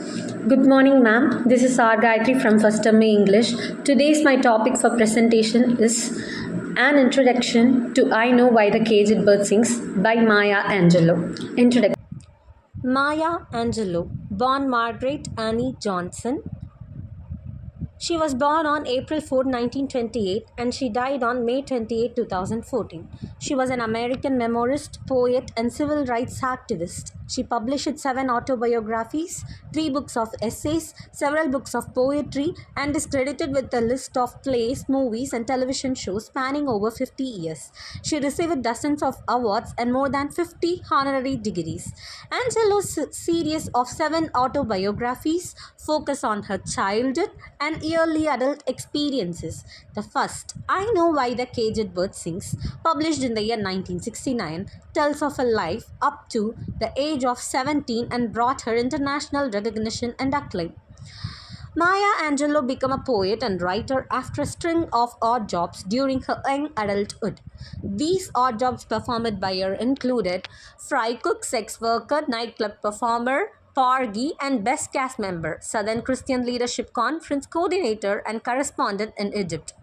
Good morning, ma'am. This is GAYATRI from First Term English. Today's my topic for presentation is An Introduction to I Know Why the Caged Bird Sings by Maya Angelou. Introduction. Maya Angelou, born Margaret Annie Johnson. She was born on April 4, 1928 and she died on May 28, 2014. She was an American memoirist, poet and civil rights activist. She published 7 autobiographies, 3 books of essays, several books of poetry, and is credited with a list of plays, movies and television shows spanning over 50 years. She received dozens of awards and more than 50 honorary degrees. Angelou's series of 7 autobiographies focus on her childhood and early adult experiences. The first, I Know Why the Caged Bird Sings, published in the year 1969, tells of a life up to the age of 17 and brought her international recognition and acclaim. Maya Angelou became a poet and writer after a string of odd jobs during her young adulthood. These odd jobs performed by her included fry cook, sex worker, nightclub performer, Pargi, and best cast member, Southern Christian Leadership Conference coordinator and correspondent in Egypt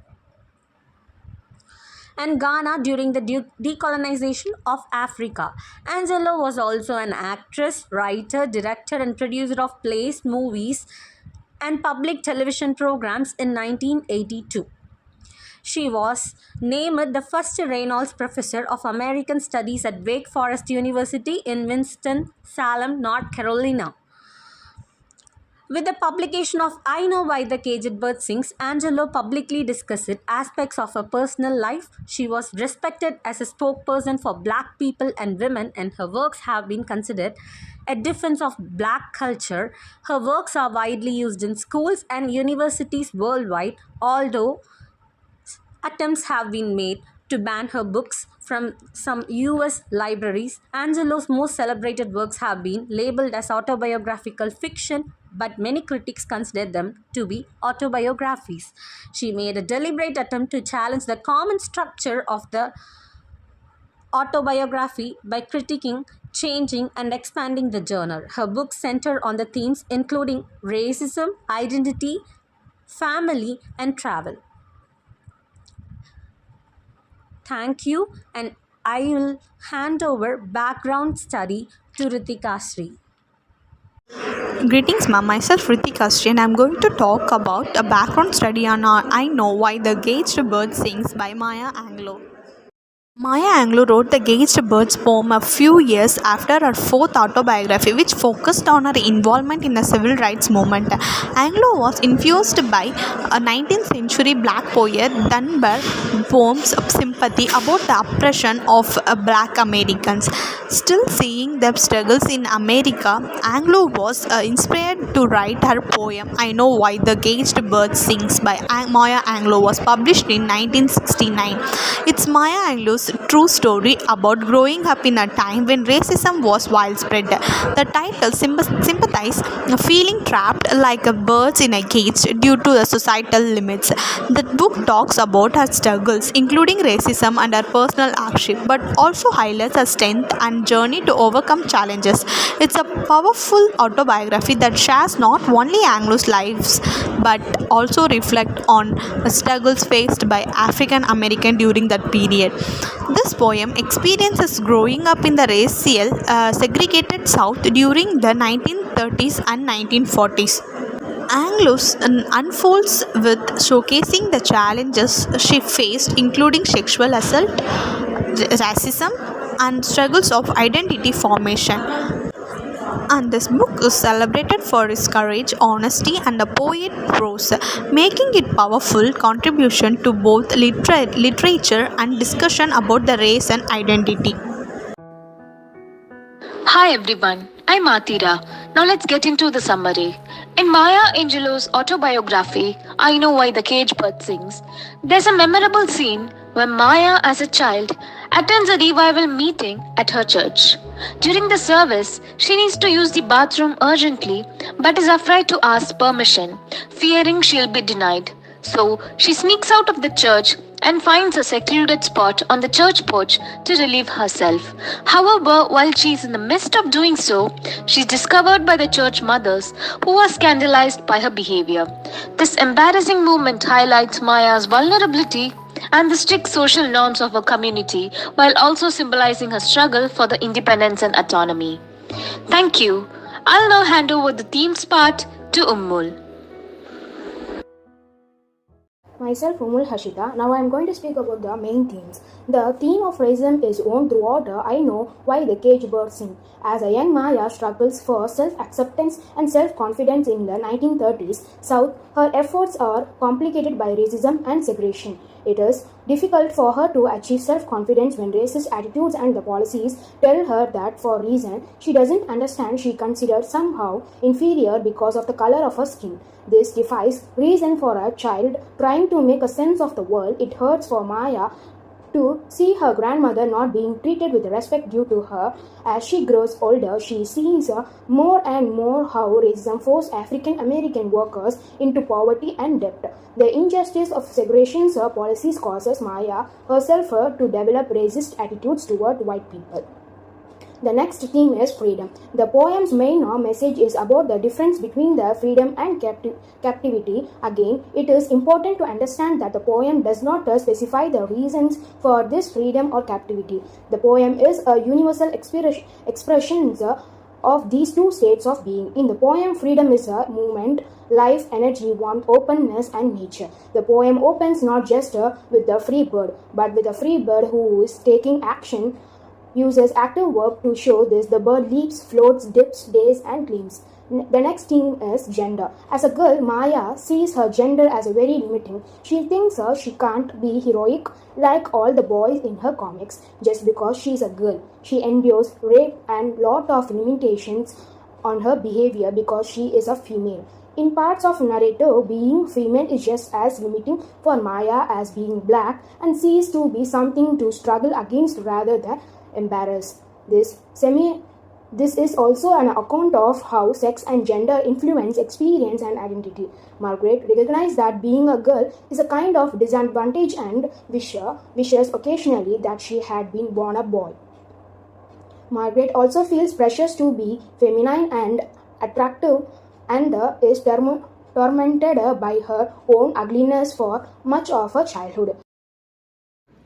and Ghana during the decolonization of Africa. Angelou was also an actress, writer, director and producer of plays, movies and public television programs in 1982. She was named the first Reynolds Professor of American Studies at Wake Forest University in Winston-Salem, North Carolina. With the publication of I Know Why the Caged Bird Sings, Angelou publicly discussed aspects of her personal life. She was respected as a spokesperson for Black people and women, and her works have been considered a defense of Black culture. Her works are widely used in schools and universities worldwide, although attempts have been made to ban her books from some US libraries. Angelou's most celebrated works have been labeled as autobiographical fiction, but many critics consider them to be autobiographies. She made a deliberate attempt to challenge the common structure of the autobiography by critiquing, changing, and expanding the genre. Her books center on the themes including racism, identity, family, and travel. Thank you, and I will hand over background study to RETHIKASRI. Greetings, ma'am. Myself RETHIKASRI, and I'm going to talk about a background study on I Know Why the Caged Bird Sings by Maya Angelou. Maya Angelou wrote the Caged Birds poem a few years after her 4th autobiography, which focused on her involvement in the civil rights movement. Angelou was influenced by a 19th century black poet Dunbar's poems of sympathy about the oppression of Black Americans. Still seeing the struggles in America, Angelou was inspired to write her poem I Know Why the Caged Bird Sings by Maya Angelou was published in 1969. It's Maya Angelou's true story about growing up in a time when racism was widespread. The title sympathizes feeling trapped like a bird in a cage due to the societal limits. The book talks about her struggles, including racism and her personal hardship, but also highlights her strength and journey to overcome challenges. It's a powerful autobiography that shares not only Anglo's lives but also reflects on the struggles faced by African American during that period. This poem experiences growing up in the racial segregated South during the 1930s and 1940s. Angelou unfolds with showcasing the challenges she faced, including sexual assault, racism, and struggles of identity formation. And this book is celebrated for its courage, honesty, and a poet prose, making it powerful contribution to both literature and discussion about the race and identity. Hi everyone, I'm ATHIRA. Now let's get into the summary. In Maya Angelou's autobiography, I Know Why the Caged Bird Sings, there's a memorable scene where Maya, as a child, attends a revival meeting at her church. During the service, she needs to use the bathroom urgently but is afraid to ask permission, fearing she'll be denied. So she sneaks out of the church and finds a secluded spot on the church porch to relieve herself. However, while she is in the midst of doing so, she is discovered by the church mothers who are scandalized by her behavior. This embarrassing moment highlights Maya's vulnerability and the strict social norms of her community while also symbolizing her struggle for the independence and autonomy. Thank you. I'll now hand over the themes part to UMMUL. Myself, UMMUL HARSHITHA. Now I am going to speak about the main themes. The theme of racism is woven throughout the I Know Why the Caged Bird Sing. As a young Maya struggles for self-acceptance and self-confidence in the 1930s South, her efforts are complicated by racism and segregation. It is difficult for her to achieve self-confidence when racist attitudes and the policies tell her that for reason she doesn't understand she considered somehow inferior because of the color of her skin. This defies reason for a child trying to make a sense of the world. It hurts for Maya to see her grandmother not being treated with the respect due to her. As she grows older, she sees more and more how racism forced African American workers into poverty and debt. The injustice of segregation's policies causes Maya herself to develop racist attitudes toward white people. The next theme is freedom. The poem's main message is about the difference between the freedom and captivity. Again, it is important to understand that the poem does not specify the reasons for this freedom or captivity. The poem is a universal expression of these two states of being. In the poem, freedom is a movement, life, energy, warmth, openness, and nature. The poem opens not just with the free bird, but with a free bird who is taking action, uses active verb to show this. The bird leaps, floats, dips, days, and gleams. The next theme is gender. As a girl, Maya sees her gender as a very limiting. She thinks she can't be heroic like all the boys in her comics just because she is a girl. She endures rape and lot of limitations on her behavior because she is a female. In parts of narrative, being female is just as limiting for Maya as being black and sees to be something to struggle against rather than embarrass. This is also an account of how sex and gender influence experience and identity. Margaret recognized that being a girl is a kind of disadvantage and wishes occasionally that she had been born a boy. Margaret also feels precious to be feminine and attractive and is tormented by her own ugliness for much of her childhood.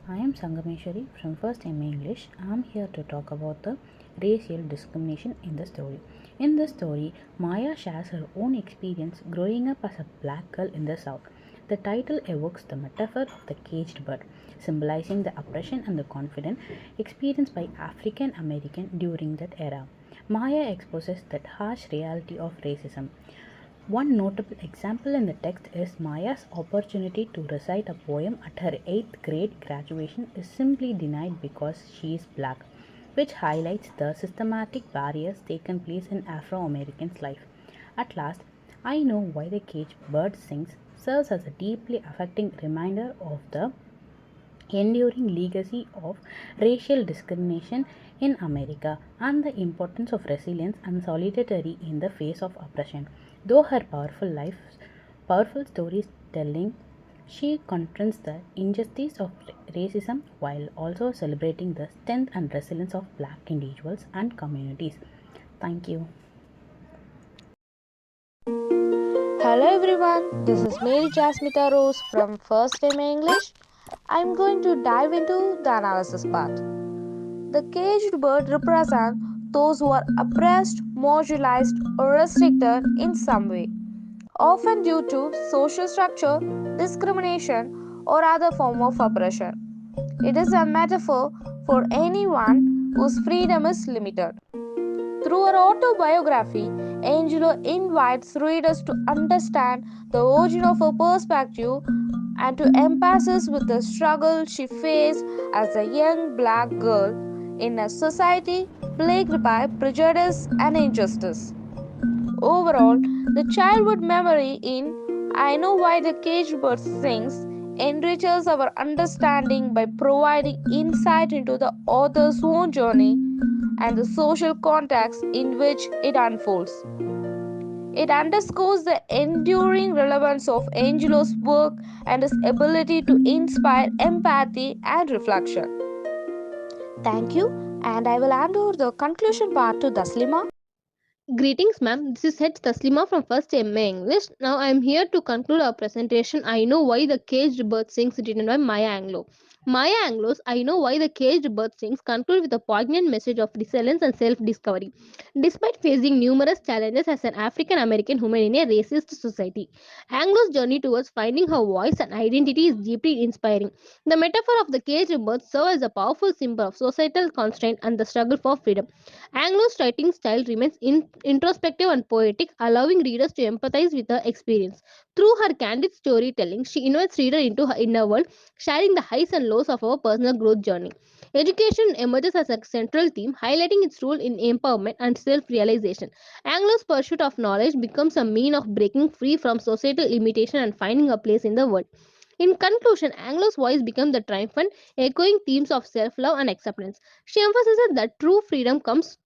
I am Sangameshwari from First MA English. I am here to talk about the racial discrimination in the story. In the story, Maya shares her own experience growing up as a black girl in the South. The title evokes the metaphor of the caged bird, symbolizing the oppression and the confidence experienced by African American during that era. Maya exposes that harsh reality of racism. One notable example in the text is Maya's opportunity to recite a poem at her 8th grade graduation is simply denied because she is black, which highlights the systematic barriers taken place in Afro-Americans' life. At last, I Know Why the Caged Bird Sings serves as a deeply affecting reminder of the enduring legacy of racial discrimination in America and the importance of resilience and solidarity in the face of oppression. Though her powerful storytelling, she confronts the injustice of racism while also celebrating the strength and resilience of black individuals and communities. Thank you. Hello everyone, this is Mary JASMITHA Rose from First MA English. I am going to dive into the analysis part. The caged bird represents those who are oppressed, marginalized, or restricted in some way, often due to social structure, discrimination, or other form of oppression. It is a metaphor for anyone whose freedom is limited. Through her autobiography, Angelo invites readers to understand the origin of her perspective and to empathize with the struggle she faced as a young black girl in a society plagued by prejudice and injustice. Overall, the childhood memory in I Know Why the Caged Bird Sings enriches our understanding by providing insight into the author's own journey and the social context in which it unfolds. It underscores the enduring relevance of Angelo's work and his ability to inspire empathy and reflection. Thank you, and I will hand over the conclusion part to Daslima. Greetings, ma'am. This is H. THASLIMA from First MA English. Now I am here to conclude our presentation. I know why the caged bird sings, written by Maya Angelou. Maya Angelou's I Know Why the Caged Bird Sings conclude with a poignant message of resilience and self-discovery. Despite facing numerous challenges as an African American woman in a racist society, Anglo's journey towards finding her voice and identity is deeply inspiring. The metaphor of the caged bird serves as a powerful symbol of societal constraint and the struggle for freedom. Anglo's writing style remains introspective and poetic, allowing readers to empathize with her experience. Through her candid storytelling, she invites reader into her inner world, sharing the highs and lows of our personal growth journey. Education emerges as a central theme, highlighting its role in empowerment and self-realization. Anglo's pursuit of knowledge becomes a mean of breaking free from societal limitation and finding a place in the world. In conclusion, Anglo's voice becomes the triumphant, echoing themes of self-love and acceptance. She emphasizes that true freedom comes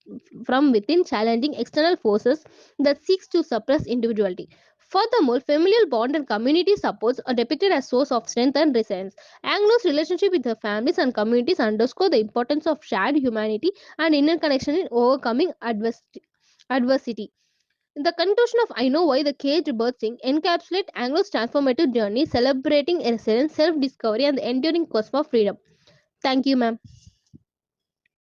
from within, challenging external forces that seeks to suppress individuality. Furthermore, familial bond and community supports are depicted as source of strength and resilience. Anglo's relationship with her families and communities underscore the importance of shared humanity and inner connection in overcoming adversity. The conclusion of I Know Why the Caged Bird Sing encapsulates Anglo's transformative journey, celebrating resilience, self-discovery, and the enduring quest for freedom. Thank you, ma'am.